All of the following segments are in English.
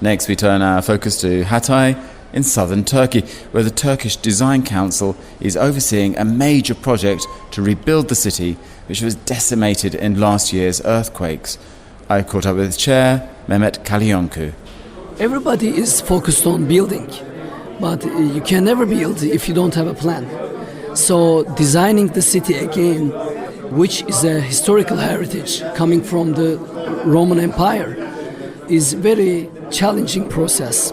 Next, we turn our focus to Hatay in southern Turkey, where the Turkish Design Council is overseeing a major project to rebuild the city, which was decimated in last year's earthquakes. I caught up with its chair, Mehmet Kalyonku. Everybody is focused on building, but you can never build if you don't have a plan. So designing the city again, which is a historical heritage coming from the Roman Empire, is very challenging process.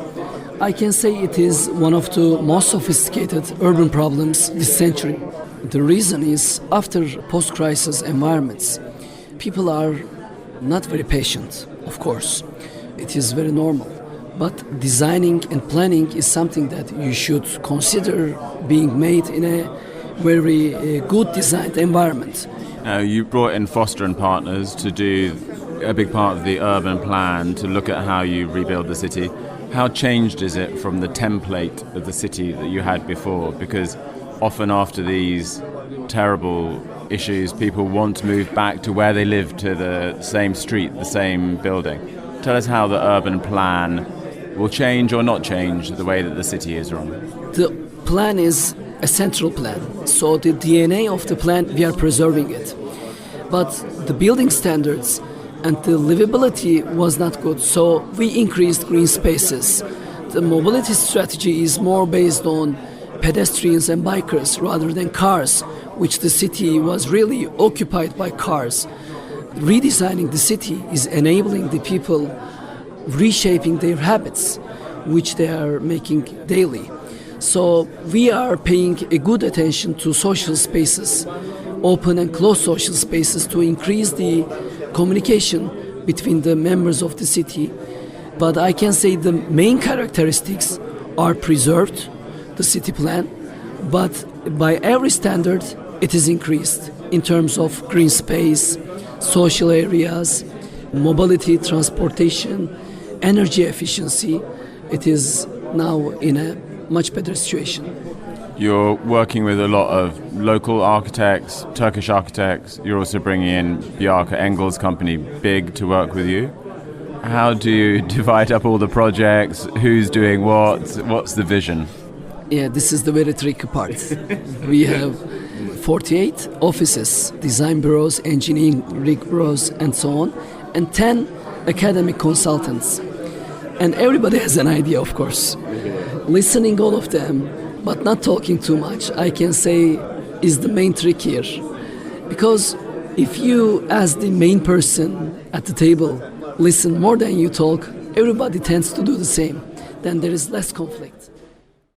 I can say it is one of the most sophisticated urban problems this century. The reason is after post-crisis environments, people are not very patient, of course. It is very normal. But designing and planning is something that you should consider being made in a very good designed environment. You brought in Foster and Partners to do a big part of the urban plan to look at how you rebuild the city. How changed is it from the template of the city that you had before? Because often after these terrible issues, people want to move back to where they live, to the same street, the same building. Tell us how the urban plan will change or not change the way that the city is run. The plan is a central plan. So the DNA of the plan, we are preserving it. But the building standards and the livability was not good. So we increased green spaces. The mobility strategy is more based on pedestrians and bikers rather than cars, which the city was really occupied by cars. Redesigning the city is enabling the people reshaping their habits, which they are making daily. So we are paying a good attention to social spaces, open and closed social spaces, to increase the communication between the members of the city. But I can say the main characteristics are preserved, the city plan, but by every standard it is increased in terms of green space, social areas, mobility, transportation, energy efficiency. It is now in a much better situation. You're working with a lot of local architects, Turkish architects. You're also bringing in Bjarke Engel's company, BIG, to work with you. How do you divide up all the projects? Who's doing what? What's the vision? Yeah, this is the very tricky part. We have 48 offices, design bureaus, engineering bureaus, and so on, and 10 academic consultants. And everybody has an idea, of course. Listening all of them, but not talking too much, I can say is the main trick here. Because if you, as the main person at the table, listen more than you talk, everybody tends to do the same. Then there is less conflict.